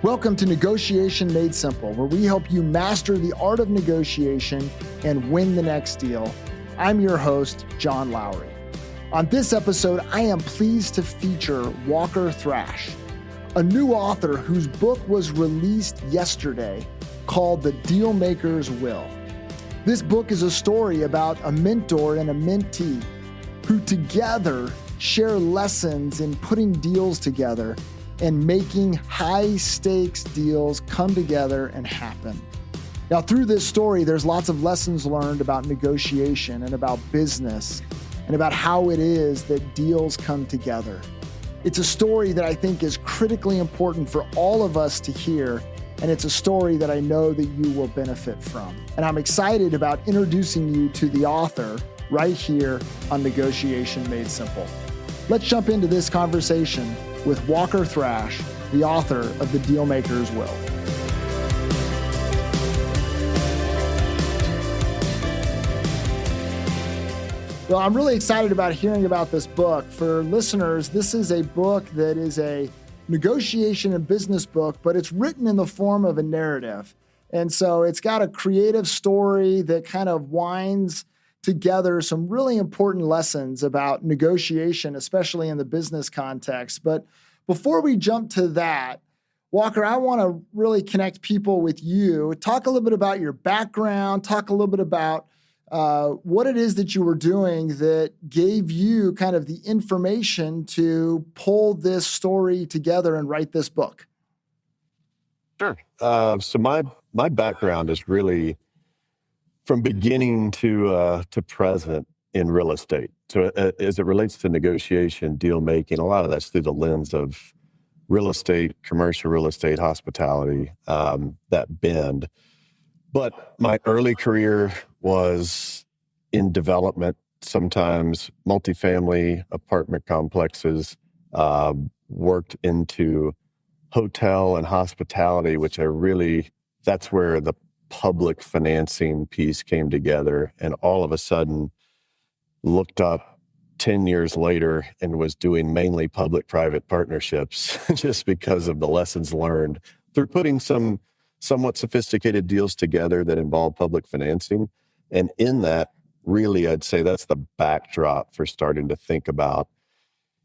Welcome to Negotiation Made Simple, where we help you master the art of negotiation and win the next deal. I'm your host, John Lowry. On this episode, I am pleased to feature Walker Thrash, a new author whose book was released yesterday called The Dealmaker's Will. This book is a story about a mentor and a mentee who together share lessons in putting deals together and making high-stakes deals come together and happen. Now, through this story, there's lots of lessons learned about negotiation and about business and about how it is that deals come together. It's a story that I think is critically important for all of us to hear, and it's a story that I know that you will benefit from. And I'm excited about introducing you to the author right here on Negotiation Made Simple. Let's jump into this conversation with Walker Thrash, the author of The Dealmaker's Will. Well, I'm really excited about hearing about this book. For listeners, this is a book that is a negotiation and business book, but it's written in the form of a narrative. And so it's got a creative story that kind of winds together some really important lessons about negotiation, especially in the business context. But before we jump to that, Walker, I want to really connect people with you. Talk a little bit about your background, talk a little bit about what it is that you were doing that gave you kind of the information to pull this story together and write this book. Sure. So my background is really from beginning to present in real estate. So as it relates to negotiation, deal making, a lot of that's through the lens of real estate, commercial real estate, hospitality, that bend. But my early career was in development, sometimes multifamily apartment complexes, worked into hotel and hospitality, which that's where the public financing piece came together, and all of a sudden looked up 10 years later and was doing mainly public-private partnerships just because of the lessons learned through putting some somewhat sophisticated deals together that involve public financing. And in that, really, I'd say that's the backdrop for starting to think about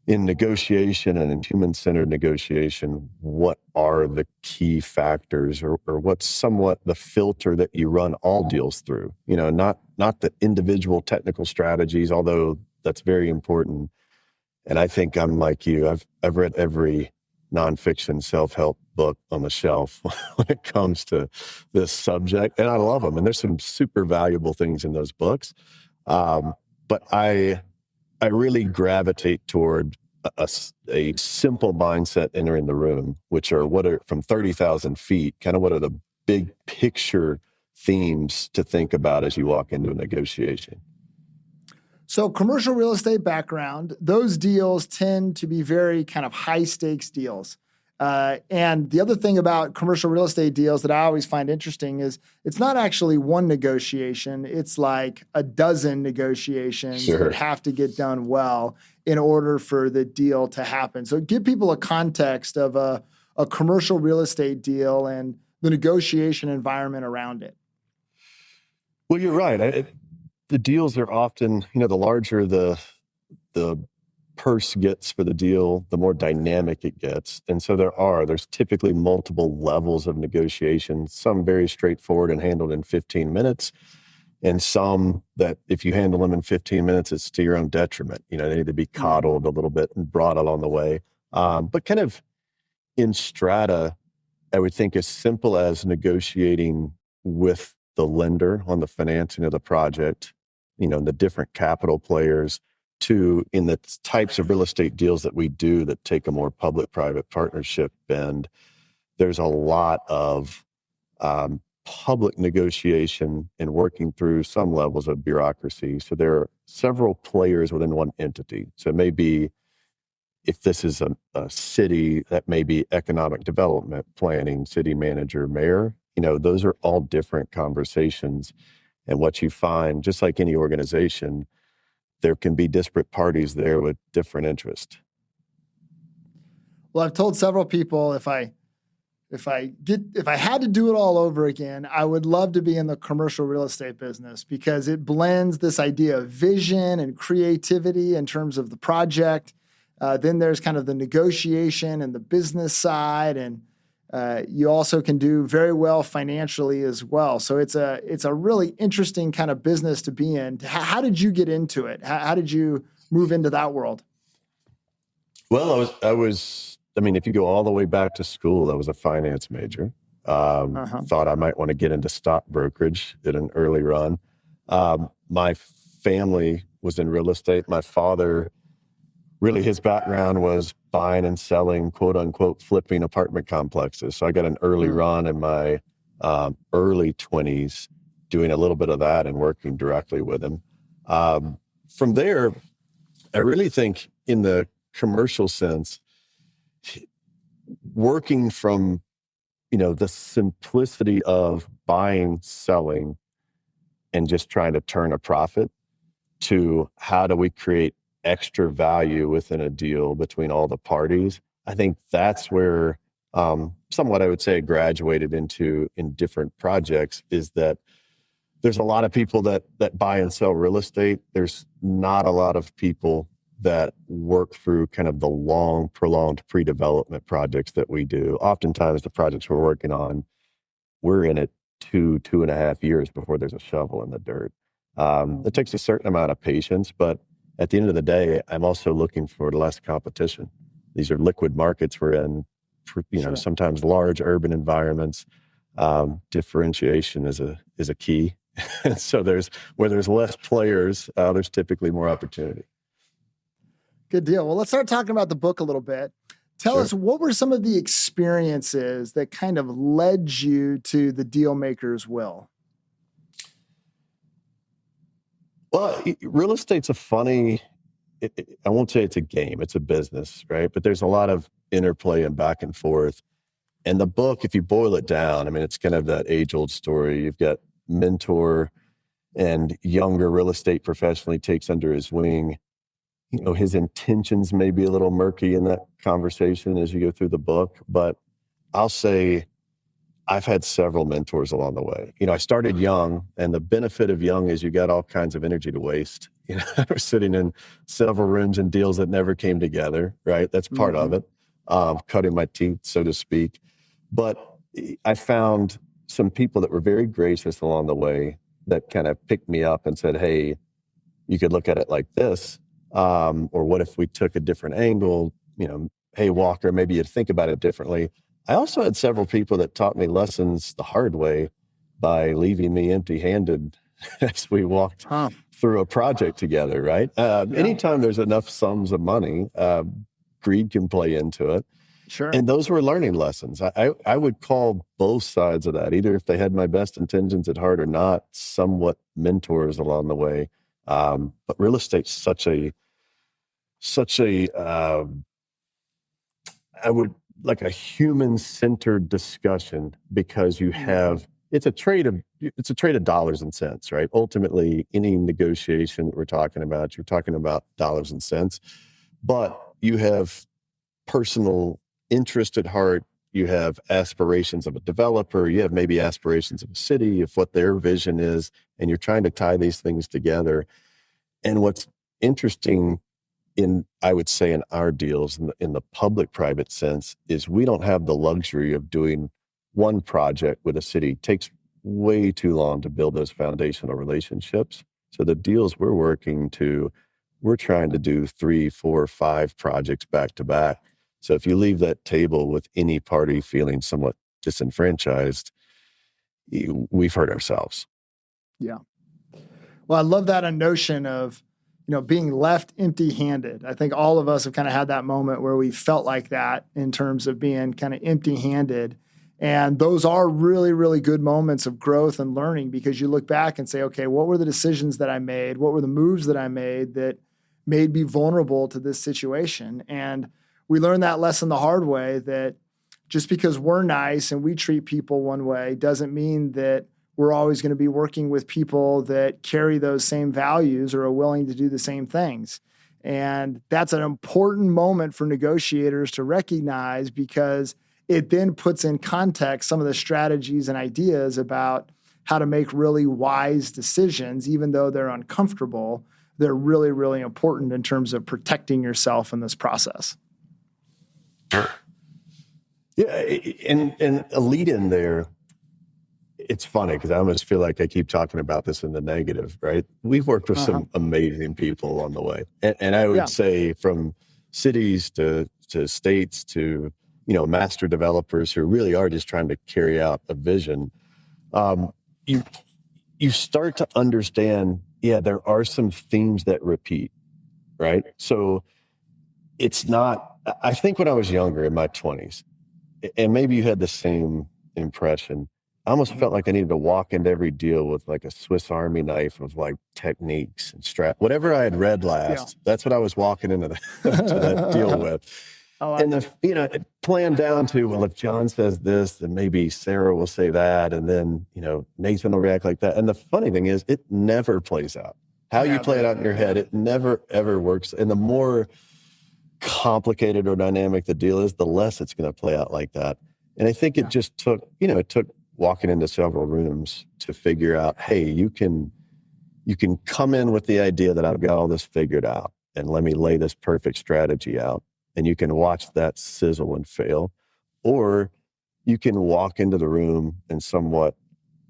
in negotiation and in human-centered negotiation, what are the key factors or what's somewhat the filter that you run all deals through? You know, not the individual technical strategies, although that's very important. And I think I'm like you. I've read every nonfiction self-help book on the shelf when it comes to this subject, and I love them. And there's some super valuable things in those books. But I really gravitate toward a simple mindset entering the room, which are from 30,000 feet, kind of what are the big picture themes to think about as you walk into a negotiation. So commercial real estate background, those deals tend to be very kind of high stakes deals. And the other thing about commercial real estate deals that I always find interesting is it's not actually one negotiation. It's like a dozen negotiations that have to get done well in order for the deal to happen. So give people a context of a commercial real estate deal and the negotiation environment around it. Well, you're right. The deals are often, the larger the purse gets for the deal, the more dynamic it gets. And so there's typically multiple levels of negotiation, some very straightforward and handled in 15 minutes, and some that if you handle them in 15 minutes, it's to your own detriment. They need to be coddled a little bit and brought along the way. But kind of in strata, I would think as simple as negotiating with the lender on the financing of the project, the different capital players, to in the types of real estate deals that we do that take a more public-private partnership bend, there's a lot of public negotiation and working through some levels of bureaucracy. So there are several players within one entity. So it may be, if this is a city, that may be economic development, planning, city manager, mayor. Those are all different conversations. And what you find, just like any organization, there can be disparate parties there with different interests. Well, I've told several people if I if I had to do it all over again, I would love to be in the commercial real estate business because it blends this idea of vision and creativity in terms of the project. Then there's kind of the negotiation and the business side, and you also can do very well financially as well. So it's a really interesting kind of business to be in. How did you get into it? How did you move into that world? Well, I mean, if you go all the way back to school, I was a finance major. Thought I might want to get into stock brokerage at an early run. My family was in real estate. My father, really his background was buying and selling, quote unquote, flipping apartment complexes. So I got an early run in my early 20s doing a little bit of that and working directly with him. From there, I really think in the commercial sense, working from, the simplicity of buying, selling, and just trying to turn a profit to how do we create extra value within a deal between all the parties. I think that's where somewhat I would say graduated into in different projects is that there's a lot of people that buy and sell real estate. There's not a lot of people that work through kind of the long, prolonged pre-development projects that we do. Oftentimes the projects we're working on, we're in it 2.5 years before there's a shovel in the dirt. It takes a certain amount of patience, but at the end of the day, I'm also looking for less competition. These are liquid markets we're in, Sure. sometimes large urban environments. Differentiation is a key. And so where there's less players, there's typically more opportunity. Good deal. Well, let's start talking about the book a little bit. Tell us, what were some of the experiences that kind of led you to the Deal Maker's Will? Well, real estate's I won't say it's a game, it's a business, right? But there's a lot of interplay and back and forth. And the book, if you boil it down, I mean, it's kind of that age-old story. You've got mentor and younger real estate professional he takes under his wing. His intentions may be a little murky in that conversation as you go through the book, but I'll say I've had several mentors along the way. I started young, and the benefit of young is you got all kinds of energy to waste. I was sitting in several rooms and deals that never came together, right? That's part of it, cutting my teeth, so to speak. But I found some people that were very gracious along the way that kind of picked me up and said, hey, you could look at it like this. Or what if we took a different angle? Hey, Walker, maybe you'd think about it differently. I also had several people that taught me lessons the hard way by leaving me empty-handed as we walked through a project together, right? Anytime there's enough sums of money, greed can play into it. Sure. And those were learning lessons. I would call both sides of that, either if they had my best intentions at heart or not, somewhat mentors along the way. But real estate's such a I would like a human-centered discussion because you have it's a trade of dollars and cents, right? Ultimately, any negotiation that we're talking about, you're talking about dollars and cents, but you have personal interest at heart. You have aspirations of a developer. You have maybe aspirations of a city, of what their vision is, and you're trying to tie these things together. And what's interesting I would say in our deals in the public-private sense is we don't have the luxury of doing one project with a city. It takes way too long to build those foundational relationships. So the deals we're trying to do 3, 4, 5 projects back to back. So if you leave that table with any party feeling somewhat disenfranchised, we've hurt ourselves. Yeah. Well, I love that notion of, being left empty-handed. I think all of us have kind of had that moment where we felt like that in terms of being kind of empty-handed. And those are really, really good moments of growth and learning because you look back and say, okay, what were the decisions that I made? What were the moves that I made that made me vulnerable to this situation? And we learned that lesson the hard way, that just because we're nice and we treat people one way doesn't mean that we're always going to be working with people that carry those same values or are willing to do the same things. And that's an important moment for negotiators to recognize because it then puts in context some of the strategies and ideas about how to make really wise decisions, even though they're uncomfortable. They're really, really important in terms of protecting yourself in this process. Sure. Yeah, and a lead in there, it's funny because I almost feel like I keep talking about this in the negative, right? We've worked with some amazing people on the way. And I would say from cities to states to, master developers who really are just trying to carry out a vision. You start to understand, there are some themes that repeat, right? So it's not, I think when I was younger in my 20s, and maybe you had the same impression, I almost felt like I needed to walk into every deal with like a Swiss Army knife of like techniques and whatever I had read last, that's what I was walking into to that deal with. And plan down to, well, if John says this, then maybe Sarah will say that. And then, Nathan will react like that. And the funny thing is it never plays out. How you play it out in your head, it never, ever works. And the more complicated or dynamic the deal is, the less it's going to play out like that. And I think it just took, it took walking into several rooms to figure out, hey, you can come in with the idea that I've got all this figured out and let me lay this perfect strategy out. And you can watch that sizzle and fail, or you can walk into the room and somewhat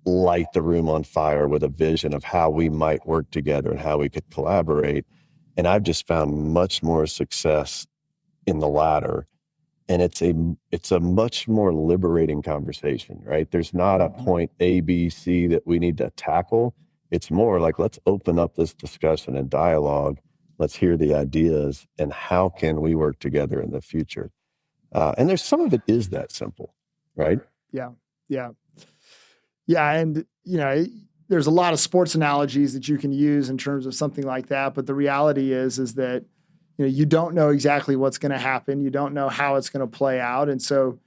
light the room on fire with a vision of how we might work together and how we could collaborate. And I've just found much more success in the latter. And it's a much more liberating conversation, right? There's not a point A, B, C that we need to tackle. It's more like, let's open up this discussion and dialogue. Let's hear the ideas and how can we work together in the future? And there's some of it is that simple, right? Yeah. And, there's a lot of sports analogies that you can use in terms of something like that. But the reality is that, you don't know exactly what's going to happen. You don't know how it's going to play out. And so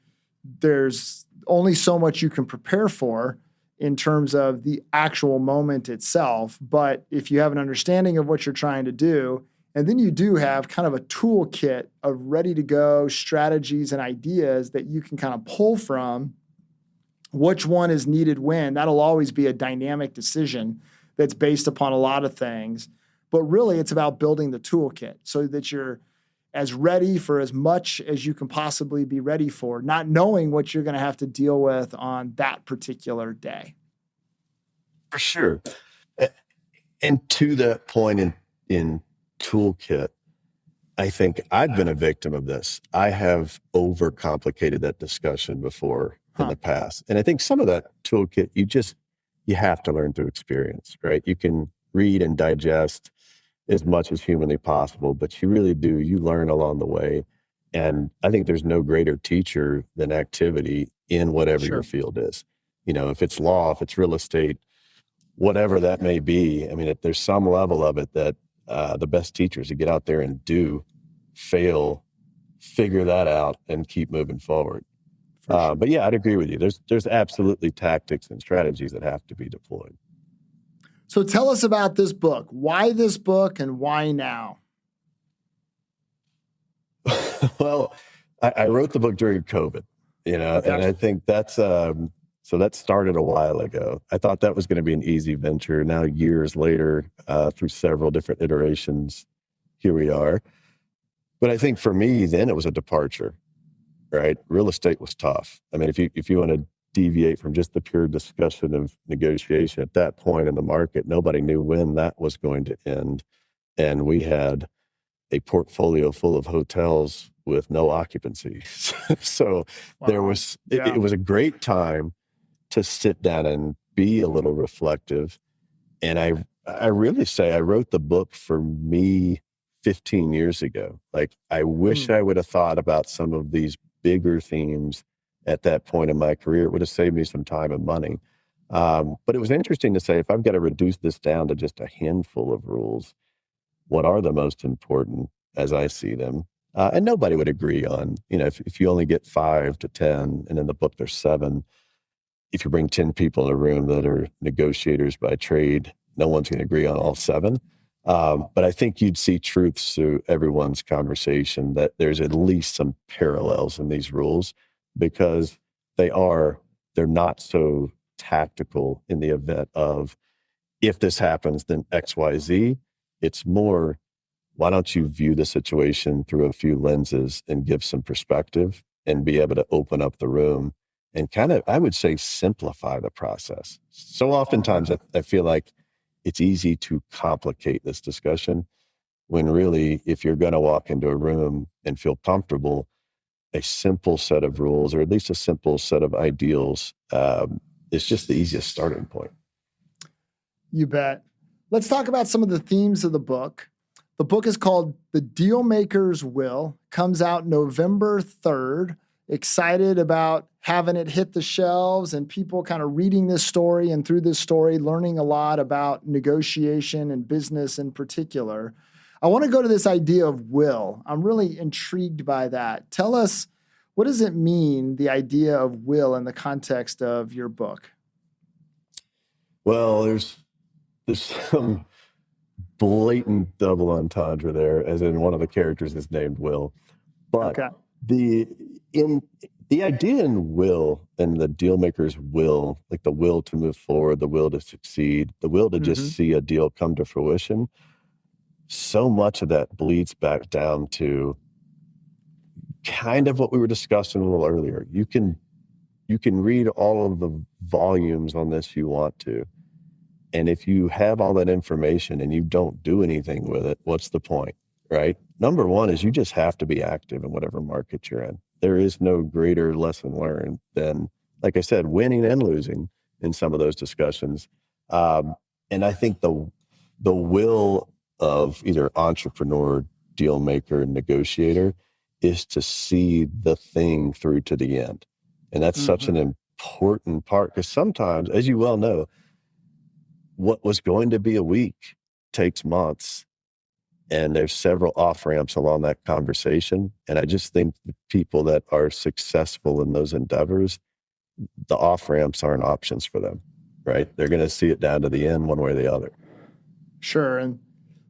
there's only so much you can prepare for in terms of the actual moment itself. But if you have an understanding of what you're trying to do, and then you do have kind of a toolkit of ready to go strategies and ideas that you can kind of pull from, which one is needed when, that'll always be a dynamic decision that's based upon a lot of things. But really it's about building the toolkit so that you're as ready for as much as you can possibly be ready for, not knowing what you're going to have to deal with on that particular day. For sure. And to that point in toolkit, I think I've been a victim of this. I have overcomplicated that discussion before in the past. And I think some of that toolkit, you have to learn through experience, right? You can read and digest as much as humanly possible, but you really do, you learn along the way. And I think there's no greater teacher than activity in whatever your field is. If it's law, if it's real estate, whatever that may be. I mean, there's some level of it that the best teachers to get out there and do, fail, figure that out, and keep moving forward. But yeah, I'd agree with you. There's absolutely tactics and strategies that have to be deployed. So tell us about this book. Why this book and why now? Well, I wrote the book during COVID, and I think that's, so that started a while ago. I thought that was going to be an easy venture. Now, years later, through several different iterations, here we are. But I think for me, then it was a departure, right? Real estate was tough. I mean, if you want to deviate from just the pure discussion of negotiation at that point in the market, nobody knew when that was going to end. And we had a portfolio full of hotels with no occupancy. So there was, it was a great time to sit down and be a little reflective. And I really say I wrote the book for me 15 years ago. Like, I wish I would have thought about some of these bigger themes at that point in my career. It would have saved me some time and money. But it was interesting to say, if I've got to reduce this down to just a handful of rules, what are the most important as I see them? And nobody would agree on, if you only get 5 to 10, and in the book there's 7, if you bring 10 people in a room that are negotiators by trade, no one's going to agree on all 7. But I think you'd see truths through everyone's conversation that there's at least some parallels in these rules. because they're not so tactical in the event of, if this happens, then XYZ. It's more, why don't you view the situation through a few lenses and give some perspective and be able to open up the room and kind of, I would say, simplify the process. So oftentimes I feel like it's easy to complicate this discussion when really, if you're going to walk into a room and feel comfortable, a simple set of rules, or at least a simple set of ideals, is just the easiest starting point. You bet. Let's talk about some of the themes of the book. The book is called The Dealmaker's Will, comes out November 3rd. Excited about having it hit the shelves and people kind of reading this story, and through this story, learning a lot about negotiation and business in particular. I want to go to this idea of will. I'm really intrigued by that. Tell us, what does it mean, the idea of will, in the context of your book? Well, there's some blatant double entendre there, as in one of the characters is named Will. But Okay. the idea in will, and the deal maker's will, like the will to move forward, the will to succeed, the will to just see a deal come to fruition, so much of that bleeds back down to kind of what we were discussing a little earlier. You can read all of the volumes on this you want to. And if you have all that information and you don't do anything with it, what's the point, right? Number one is you just have to be active in whatever market you're in. There is no greater lesson learned than, like I said, winning and losing in some of those discussions. And I think the will of either entrepreneur, deal maker, negotiator is to see the thing through to the end. And that's such an important part, because sometimes, as you well know, what was going to be a week takes months, and there's several off ramps along that conversation. And I just think the people that are successful in those endeavors, the off ramps aren't options for them, right? They're going to see it down to the end one way or the other. Sure. And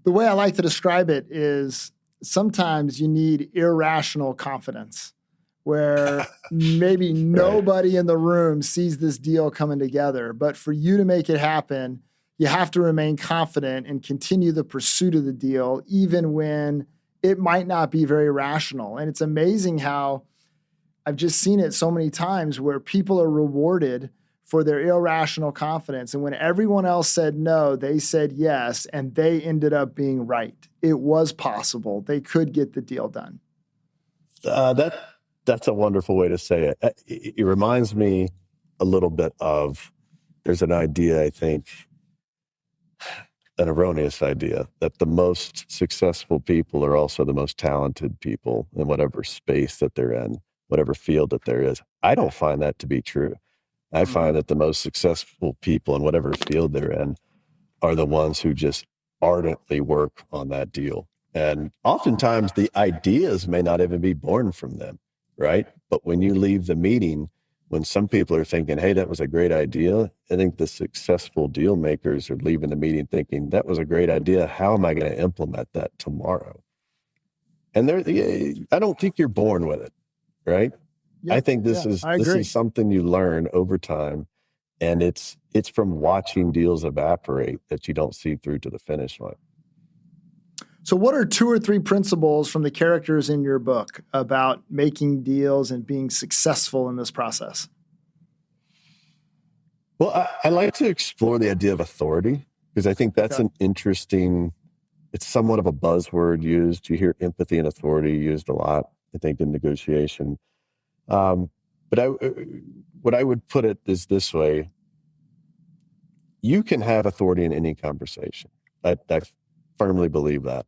the way I like to describe it is, sometimes you need irrational confidence, where maybe nobody in the room sees this deal coming together. But for you to make it happen, you have to remain confident and continue the pursuit of the deal, even when it might not be very rational. And it's amazing how I've just seen it so many times where people are rewarded for their irrational confidence. And when everyone else said no, they said yes, and they ended up being right. It was possible. They could get the deal done. That's a wonderful way to say it. It reminds me a little bit of, there's an idea, I think, an erroneous idea, that the most successful people are also the most talented people in whatever space that they're in, whatever field that there is. I don't find that to be true. I find that the most successful people in whatever field they're in are the ones who just ardently work on that deal. And oftentimes the ideas may not even be born from them, right? But when you leave the meeting, when some people are thinking, hey, that was a great idea, I think the successful deal makers are leaving the meeting thinking, that was a great idea. How am I going to implement that tomorrow? And I don't think you're born with it, right? Yeah, I think this is something you learn over time, and it's from watching deals evaporate that you don't see through to the finish line. So what are 2 or 3 principles from the characters in your book about making deals and being successful in this process? Well, I like to explore the idea of authority, because I think that's an interesting, it's somewhat of a buzzword used. You hear empathy and authority used a lot, I think, in negotiation. But what I would put it is this way: you can have authority in any conversation. I firmly believe that.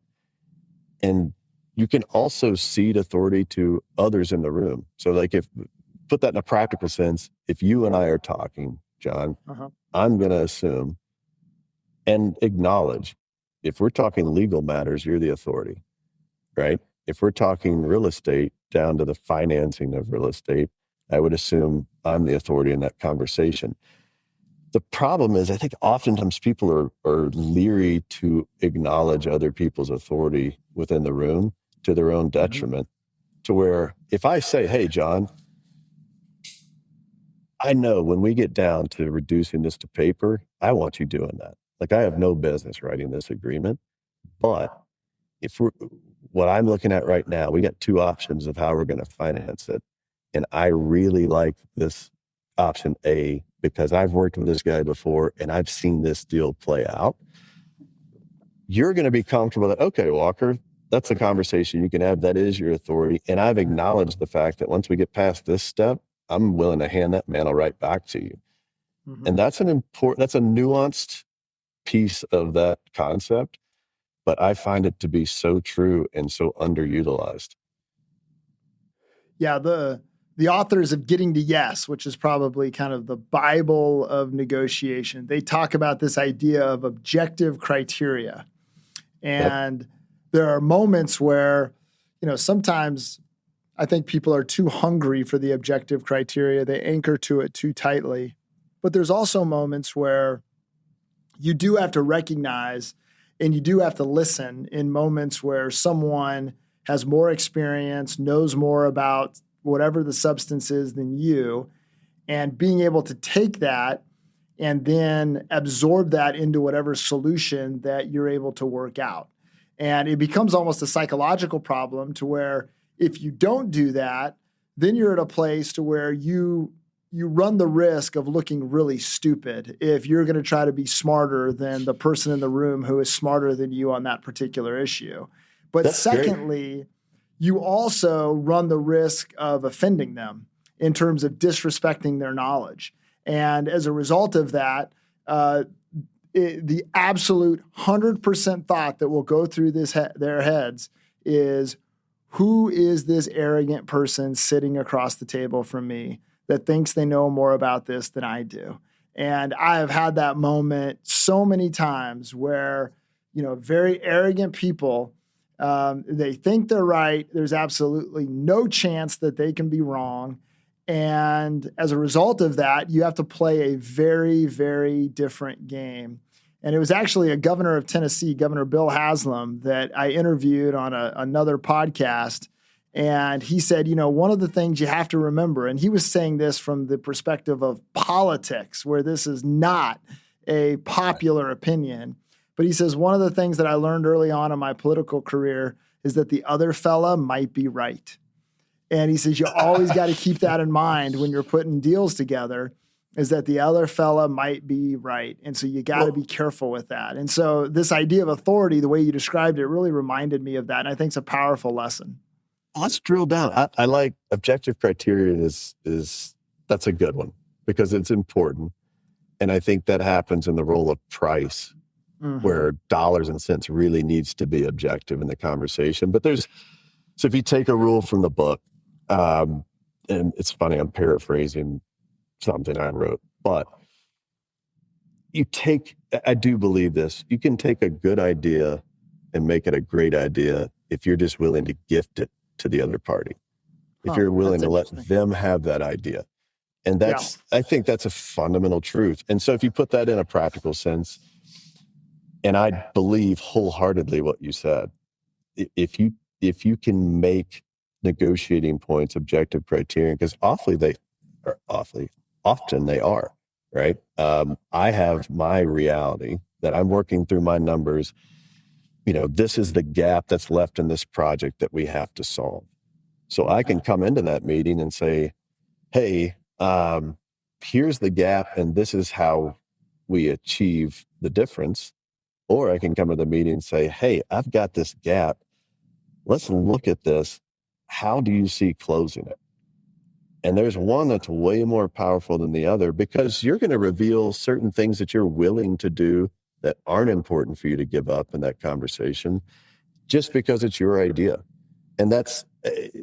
And you can also cede authority to others in the room. So like, put that in a practical sense, if you and I are talking, John, I'm going to assume and acknowledge, if we're talking legal matters, you're the authority, right? If we're talking real estate, down to the financing of real estate, I would assume I'm the authority in that conversation. The problem is, I think oftentimes people are leery to acknowledge other people's authority within the room to their own detriment, to where if I say, hey, John, I know when we get down to reducing this to paper, I want you doing that. Like, I have no business writing this agreement, but if we're what I'm looking at right now, we got two options of how we're going to finance it. And I really like this option A because I've worked with this guy before and I've seen this deal play out. You're going to be comfortable that, okay, Walker, that's a conversation you can have. That is your authority. And I've acknowledged the fact that once we get past this step, I'm willing to hand that mantle right back to you. Mm-hmm. And that's that's a nuanced piece of that concept, but I find it to be so true and so underutilized. Yeah, the authors of Getting to Yes, which is probably kind of the Bible of negotiation, they talk about this idea of objective criteria. And there are moments where, sometimes I think people are too hungry for the objective criteria. They anchor to it too tightly. But there's also moments where you do have to recognize and you do have to listen in moments where someone has more experience, knows more about whatever the substance is than you, and being able to take that and then absorb that into whatever solution that you're able to work out. And it becomes almost a psychological problem to where if you don't do that, then you're at a place to where you run the risk of looking really stupid if you're going to try to be smarter than the person in the room who is smarter than you on that particular issue. But That's secondly, great. You also run the risk of offending them in terms of disrespecting their knowledge. And as a result of that, the absolute 100% thought that will go through their heads is, who is this arrogant person sitting across the table from me that thinks they know more about this than I do? And I have had that moment so many times where, very arrogant people, they think they're right. There's absolutely no chance that they can be wrong. And as a result of that, you have to play a very, very different game. And it was actually a governor of Tennessee, Governor Bill Haslam, that I interviewed on another podcast. And he said, one of the things you have to remember, and he was saying this from the perspective of politics, where this is not a popular opinion. But he says, one of the things that I learned early on in my political career is that the other fella might be right. And he says, you always got to keep that in mind when you're putting deals together, is that the other fella might be right. And so you got to be careful with that. And so this idea of authority, the way you described it, really reminded me of that. And I think it's a powerful lesson. Let's drill down. I like objective criteria that's a good one because it's important. And I think that happens in the role of price, where dollars and cents really needs to be objective in the conversation. But so if you take a rule from the book, and it's funny, I'm paraphrasing something I wrote, but I do believe this, you can take a good idea and make it a great idea if you're just willing to gift it to the other party. If you're willing to let them have that idea. And I think that's a fundamental truth. And so if you put that in a practical sense, and I believe wholeheartedly what you said, if you can make negotiating points objective criterion, because often they are, right? I have my reality that I'm working through my numbers. This is the gap that's left in this project that we have to solve. So I can come into that meeting and say, hey, here's the gap and this is how we achieve the difference. Or I can come to the meeting and say, hey, I've got this gap. Let's look at this. How do you see closing it? And there's one that's way more powerful than the other because you're going to reveal certain things that you're willing to do that aren't important for you to give up in that conversation just because it's your idea. And that's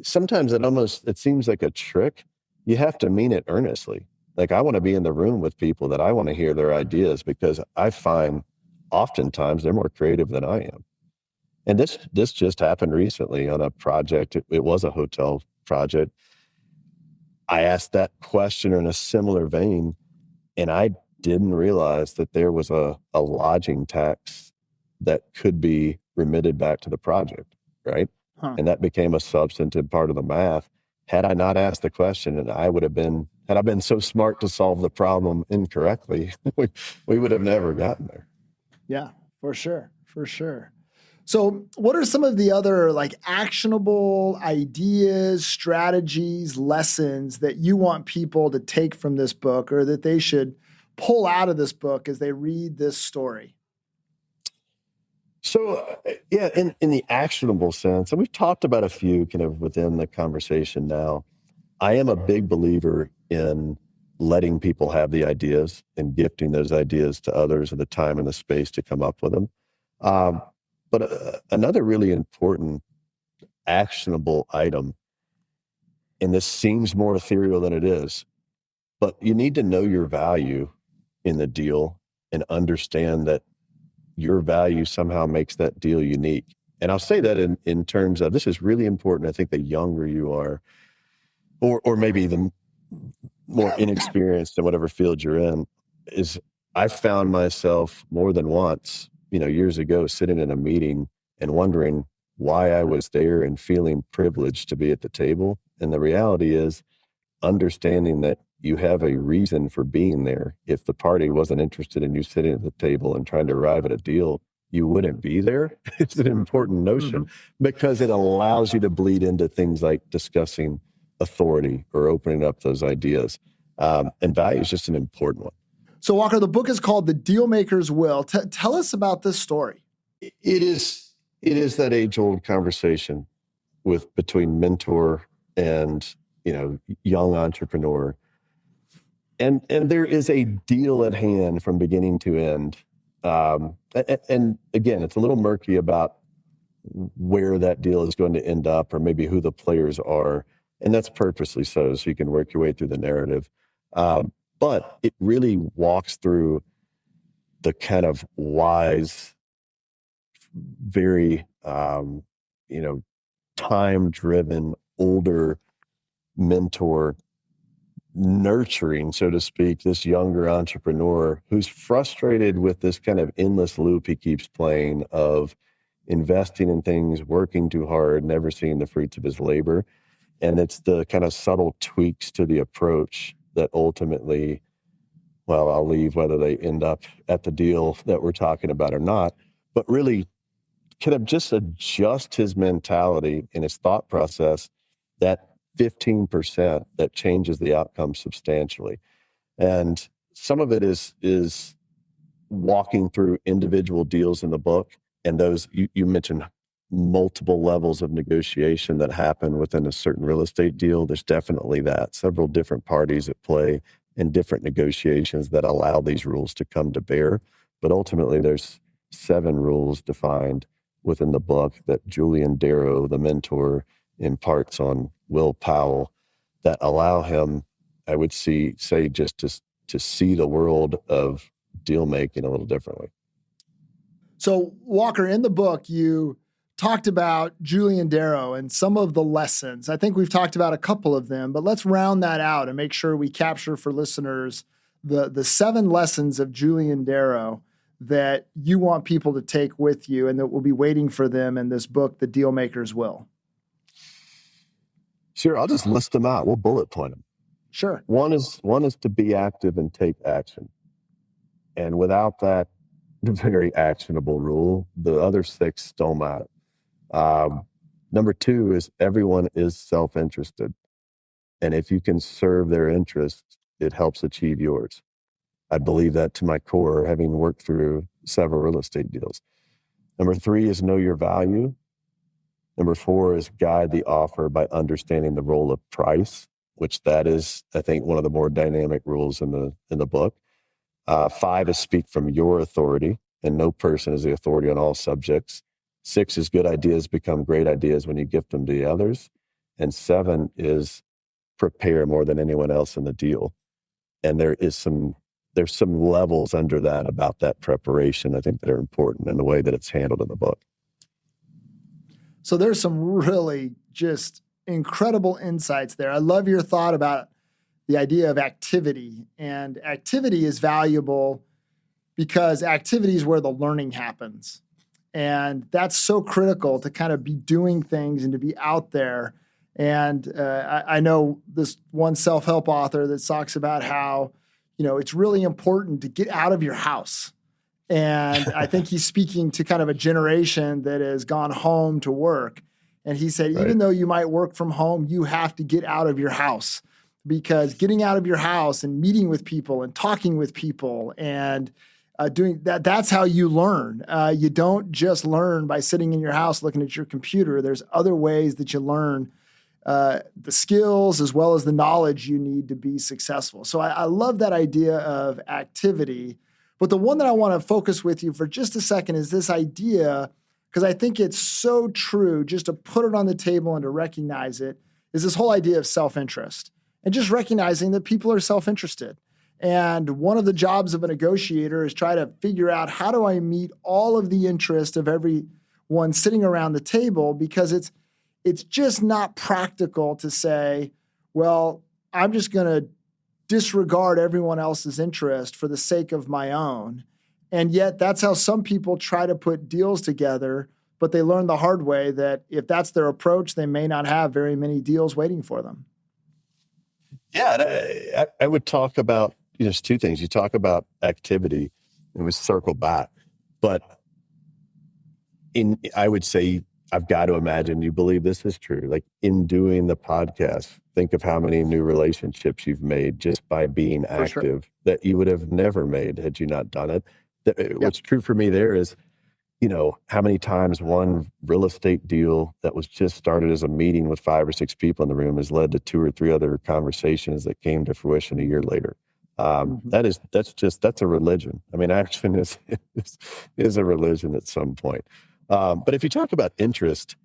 sometimes it seems like a trick. You have to mean it earnestly. Like, I want to be in the room with people that I want to hear their ideas because I find oftentimes they're more creative than I am. And this just happened recently on a project. It was a hotel project. I asked that question in a similar vein, and I didn't realize that there was a lodging tax that could be remitted back to the project, right? And that became a substantive part of the math. Had I not asked the question, and I would have been Had I been so smart to solve the problem incorrectly, we would have never gotten there. Yeah, for sure. For sure. So what are some of the other like actionable ideas, strategies, lessons that you want people to take from this book or that they should pull out of this book as they read this story? So, yeah, in the actionable sense, and we've talked about a few kind of within the conversation now, I am a big believer in letting people have the ideas and gifting those ideas to others and the time and the space to come up with them. Um, but another really important actionable item, and this seems more ethereal than it is, but you need to know your value in the deal and understand that your value somehow makes that deal unique. And I'll say that in terms of this is really important. I think the younger you are, or maybe even more inexperienced in whatever field you're in, is I found myself more than once, years ago, sitting in a meeting and wondering why I was there and feeling privileged to be at the table. And the reality is understanding that you have a reason for being there. If the party wasn't interested in you sitting at the table and trying to arrive at a deal, you wouldn't be there. It's an important notion because it allows you to bleed into things like discussing authority or opening up those ideas. And value is just an important one. So Walker, the book is called The Dealmaker's Will. Tell us about this story. It is that age-old conversation between mentor and young entrepreneur. And there is a deal at hand from beginning to end. And again, it's a little murky about where that deal is going to end up or maybe who the players are. And that's purposely so you can work your way through the narrative. But it really walks through the kind of wise, very, time-driven, older mentor nurturing, so to speak, this younger entrepreneur who's frustrated with this kind of endless loop he keeps playing of investing in things, working too hard, never seeing the fruits of his labor. And it's the kind of subtle tweaks to the approach that ultimately, well, I'll leave whether they end up at the deal that we're talking about or not, but really kind of just adjust his mentality and his thought process that 15% that changes the outcome substantially. And some of it is walking through individual deals in the book. And those, you mentioned multiple levels of negotiation that happen within a certain real estate deal. There's definitely that. Several different parties at play and different negotiations that allow these rules to come to bear. But ultimately, there's 7 rules defined within the book that Julian Darrow, the mentor, imparts on Will Powell that allow him, I would say just to see the world of deal making a little differently. So Walker, in the book, you talked about Julian Darrow and some of the lessons. I think we've talked about a couple of them, but let's round that out and make sure we capture for listeners the 7 lessons of Julian Darrow that you want people to take with you and that will be waiting for them in this book, The Dealmaker's Will. Sure, I'll just list them out. We'll bullet point them. Sure. One is to be active and take action. And without that very actionable rule, the other 6 don't matter. Number 2 is everyone is self-interested. And if you can serve their interests, it helps achieve yours. I believe that to my core, having worked through several real estate deals. Number 3 is know your value. Number 4 is guide the offer by understanding the role of price, which that is, I think, one of the more dynamic rules in the book. 5 is speak from your authority, and no person is the authority on all subjects. 6 is good ideas become great ideas when you gift them to the others. And 7 is prepare more than anyone else in the deal. And there's some levels under that about that preparation, I think, that are important in the way that it's handled in the book. So there's some really just incredible insights there. I love your thought about the idea of activity. And activity is valuable because activity is where the learning happens. And that's so critical to kind of be doing things and to be out there And I know this one self-help author that talks about how, it's really important to get out of your house. And I think he's speaking to kind of a generation that has gone home to work. And he said, Right. even though you might work from home, you have to get out of your house, because getting out of your house and meeting with people and talking with people and doing that, that's how you learn. You don't just learn by sitting in your house looking at your computer. There's other ways that you learn the skills as well as the knowledge you need to be successful. So I love that idea of activity. But the one that I want to focus with you for just a second is this idea, because I think it's so true, just to put it on the table and to recognize it, is this whole idea of self-interest and just recognizing that people are self-interested. And one of the jobs of a negotiator is try to figure out, how do I meet all of the interest of everyone sitting around the table? Because it's just not practical to say, well, I'm just going to disregard everyone else's interest for the sake of my own. And yet that's how some people try to put deals together, but they learn the hard way that if that's their approach, they may not have very many deals waiting for them. Yeah, I would talk about, there's two things. You talk about activity, and we circle back, but I would say, I've got to imagine you believe this is true. Like, in doing the podcast, think of how many new relationships you've made just by being active that you would have never made had you not done it. What's true for me there is, how many times one real estate deal that was just started as a meeting with 5 or 6 people in the room has led to 2 or 3 other conversations that came to fruition a year later. That's a religion. I mean, action is a religion at some point. But if you talk about interest,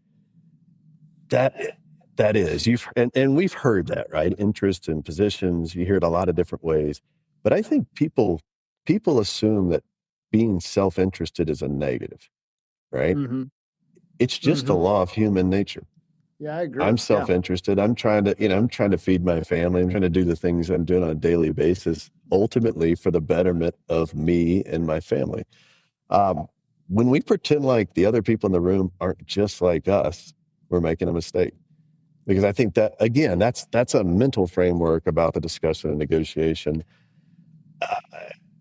that is, and we've heard that, right? Interest in positions, you hear it a lot of different ways. But I think people assume that being self-interested is a negative, right? Mm-hmm. It's just a law of human nature. Yeah, I agree. I'm self-interested. I'm trying to feed my family. I'm trying to do the things I'm doing on a daily basis, ultimately for the betterment of me and my family. When we pretend like the other people in the room aren't just like us, we're making a mistake. Because I think that, again, that's a mental framework about the discussion and negotiation.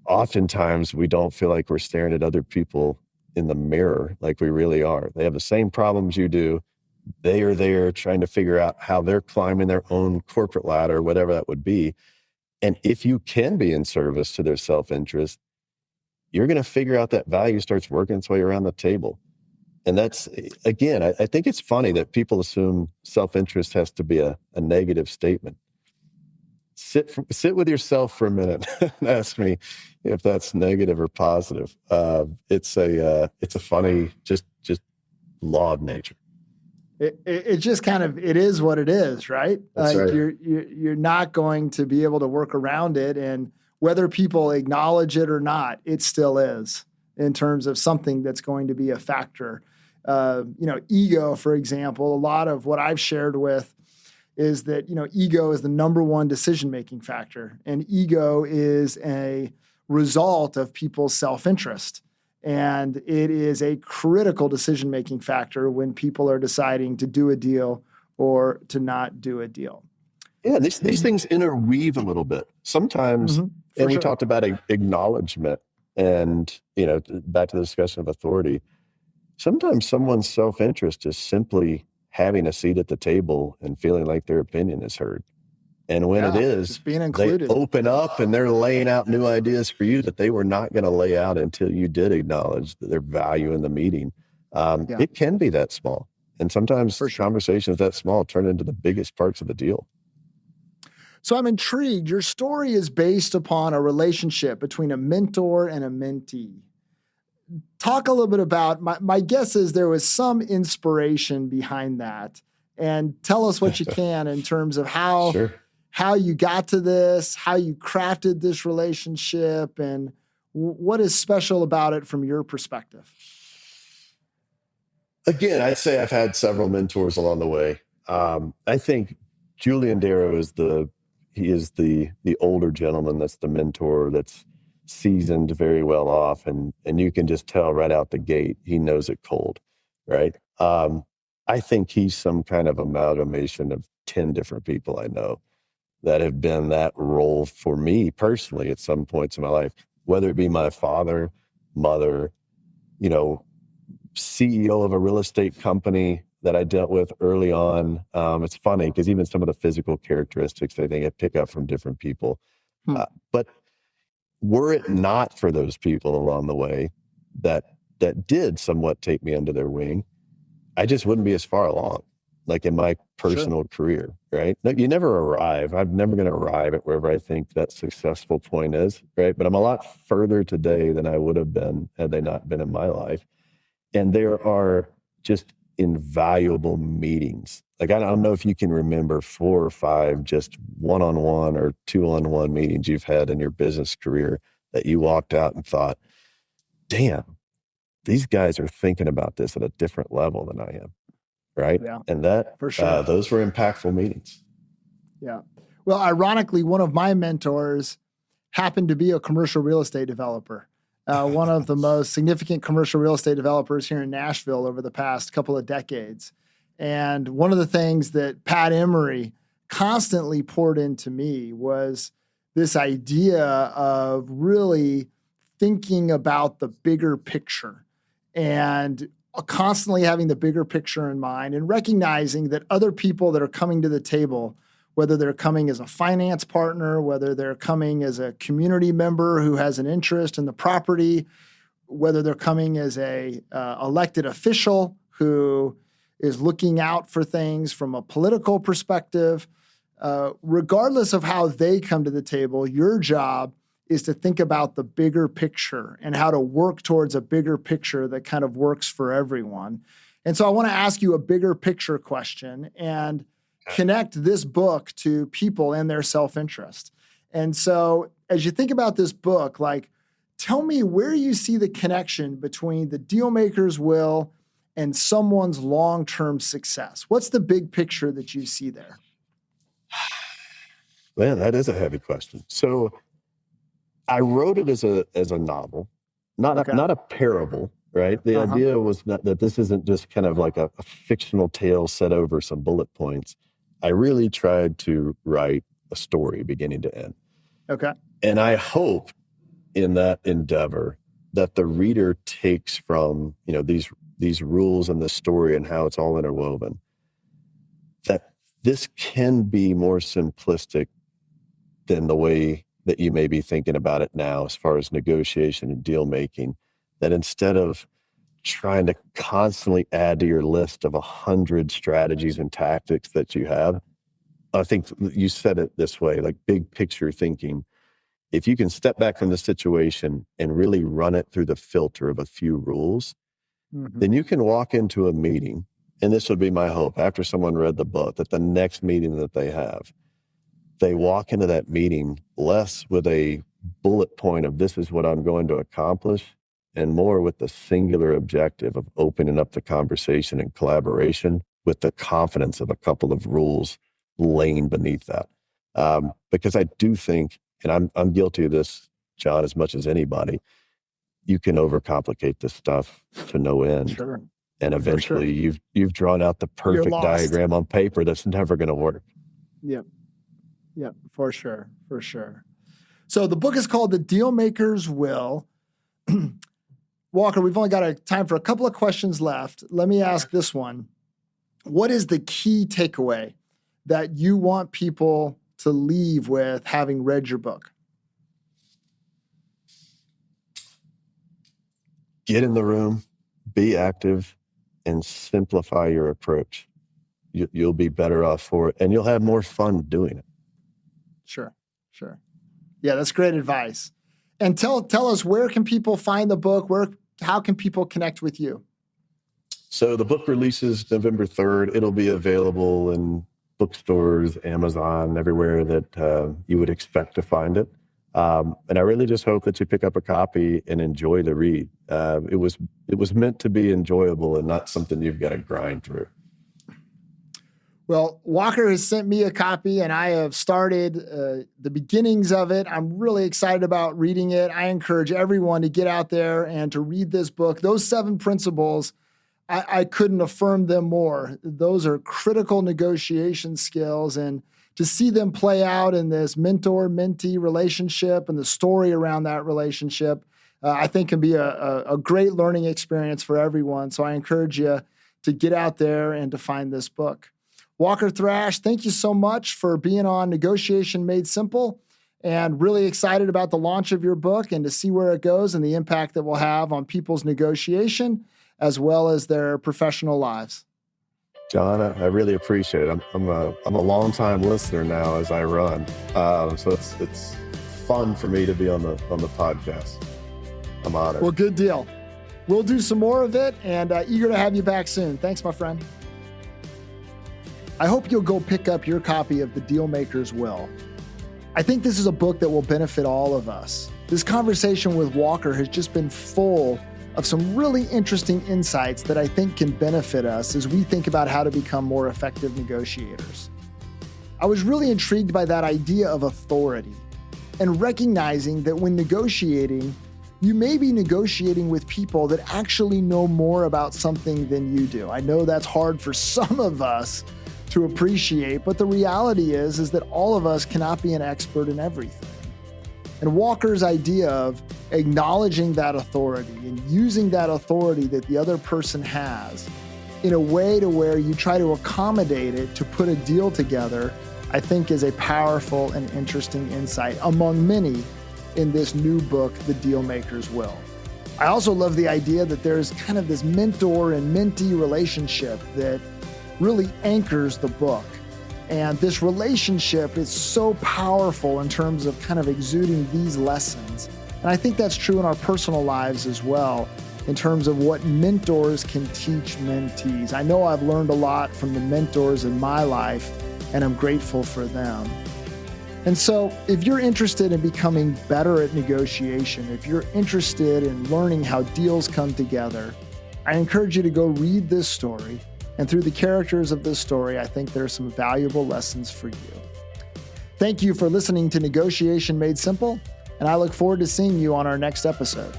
Oftentimes, we don't feel like we're staring at other people in the mirror like we really are. They have the same problems you do. They are there trying to figure out how they're climbing their own corporate ladder, whatever that would be. And if you can be in service to their self-interest, you're going to figure out that value starts working its way around the table. And that's, again, I think it's funny that people assume self-interest has to be a negative statement. Sit with yourself for a minute and ask me if that's negative or positive. It's a funny, just law of nature. It just kind of, it is what it is, right? That's like right. You're not going to be able to work around it. And whether people acknowledge it or not, it still is, in terms of something that's going to be a factor. Ego, for example, a lot of what I've shared with is that, ego is the number one decision-making factor, and ego is a result of people's self-interest. And it is a critical decision-making factor when people are deciding to do a deal or to not do a deal. Yeah, these things interweave a little bit sometimes. And we talked about acknowledgement and, back to the discussion of authority. Sometimes someone's self-interest is simply having a seat at the table and feeling like their opinion is heard. And when it is, just being included, they open up and they're laying out new ideas for you that they were not going to lay out until you did acknowledge their value in the meeting. It can be that small. And sometimes conversations that small turn into the biggest parts of the deal. So I'm intrigued. Your story is based upon a relationship between a mentor and a mentee. Talk a little bit about, my guess is there was some inspiration behind that, and tell us what you can in terms of how you got to this, how you crafted this relationship, and what is special about it from your perspective. Again, I'd say I've had several mentors along the way. I think Julian Darrow is the older gentleman that's the mentor, that's seasoned, very well off, and you can just tell right out the gate he knows it cold, right? I think he's some kind of amalgamation of 10 different people I know that have been that role for me personally at some points in my life, whether it be my father, mother, you know, CEO of a real estate company that I dealt with early on. It's funny because even some of the physical characteristics I think I pick up from different people. Hmm. But were it not for those people along the way that did somewhat take me under their wing, I just wouldn't be as far along, like in my Sure. personal career, right? No, you never arrive. I'm never going to arrive at wherever I think that successful point is, right? But I'm a lot further today than I would have been had they not been in my life. And there are just invaluable meetings. Like, I don't know if you can remember 4 or 5 just one-on-one or two-on-one meetings you've had in your business career that you walked out and thought, damn, these guys are thinking about this at a different level than I am. Right. Yeah, And that, for sure. those were impactful meetings. Yeah. Well, ironically, one of my mentors happened to be a commercial real estate developer, one of the most significant commercial real estate developers here in Nashville over the past couple of decades. And one of the things that Pat Emery constantly poured into me was this idea of really thinking about the bigger picture and constantly having the bigger picture in mind and recognizing that other people that are coming to the table, whether they're coming as a finance partner, whether they're coming as a community member who has an interest in the property, whether they're coming as a elected official who is looking out for things from a political perspective, regardless of how they come to the table, your job is to think about the bigger picture and how to work towards a bigger picture that kind of works for everyone. And so I want to ask you a bigger picture question and connect this book to people and their self-interest. And so as you think about this book, like, tell me where you see the connection between the dealmaker's will and someone's long-term success. What's the big picture that you see there? Man, that is a heavy question. So I wrote it as a novel, not a parable, right? The Uh-huh. idea was not that this isn't just kind of like a fictional tale set over some bullet points. I really tried to write a story beginning to end. Okay. And I hope in that endeavor that the reader takes from, these rules and this story and how it's all interwoven, that this can be more simplistic than the way that you may be thinking about it now as far as negotiation and deal making, that instead of trying to constantly add to your list of 100 strategies and tactics that you have, I think you said it this way, like big picture thinking. If you can step back from the situation and really run it through the filter of a few rules, then you can walk into a meeting, and this would be my hope after someone read the book, that the next meeting that they walk into that meeting less with a bullet point of this is what I'm going to accomplish, and more with the singular objective of opening up the conversation and collaboration with the confidence of a couple of rules laying beneath that. Because I do think, and I'm guilty of this, John, as much as anybody, you can overcomplicate this stuff to no end. Sure. And eventually you've drawn out the perfect diagram on paper that's never going to work. Yep. Yep. For sure. For sure. So the book is called The Dealmaker's Will. Walker, we've only got time for a couple of questions left. Let me ask this one. What is the key takeaway that you want people to leave with having read your book? Get in the room, be active, and simplify your approach. You'll be better off for it, and you'll have more fun doing it. Sure. Yeah, that's great advice. And tell us, where can people find the book? How can people connect with you? So the book releases November 3rd. It'll be available in bookstores, Amazon, everywhere that you would expect to find it. And I really just hope that you pick up a copy and enjoy the read. It was meant to be enjoyable and not something you've got to grind through. Well, Walker has sent me a copy, and I have started the beginnings of it. I'm really excited about reading it. I encourage everyone to get out there and to read this book. Those 7 principles, I couldn't affirm them more. Those are critical negotiation skills, and to see them play out in this mentor-mentee relationship and the story around that relationship, I think can be a great learning experience for everyone. So I encourage you to get out there and to find this book. Walker Thrash, thank you so much for being on Negotiation Made Simple, and really excited about the launch of your book and to see where it goes and the impact that will have on people's negotiation as well as their professional lives. John, I really appreciate it. I'm a long-time listener now as I run, so it's fun for me to be on the podcast. I'm honored. Well, good deal. We'll do some more of it, and eager to have you back soon. Thanks, my friend. I hope you'll go pick up your copy of The Dealmaker's Will. I think this is a book that will benefit all of us. This conversation with Walker has just been full of some really interesting insights that I think can benefit us as we think about how to become more effective negotiators. I was really intrigued by that idea of authority and recognizing that when negotiating, you may be negotiating with people that actually know more about something than you do. I know that's hard for some of us to appreciate, but the reality is that all of us cannot be an expert in everything. And Walker's idea of acknowledging that authority and using that authority that the other person has in a way to where you try to accommodate it to put a deal together, I think is a powerful and interesting insight among many in this new book, The Dealmaker's Will. I also love the idea that there's kind of this mentor and mentee relationship that really anchors the book. And this relationship is so powerful in terms of kind of exuding these lessons. And I think that's true in our personal lives as well, in terms of what mentors can teach mentees. I know I've learned a lot from the mentors in my life, and I'm grateful for them. And so if you're interested in becoming better at negotiation, if you're interested in learning how deals come together, I encourage you to go read this story. And through the characters of this story, I think there are some valuable lessons for you. Thank you for listening to Negotiation Made Simple, and I look forward to seeing you on our next episode.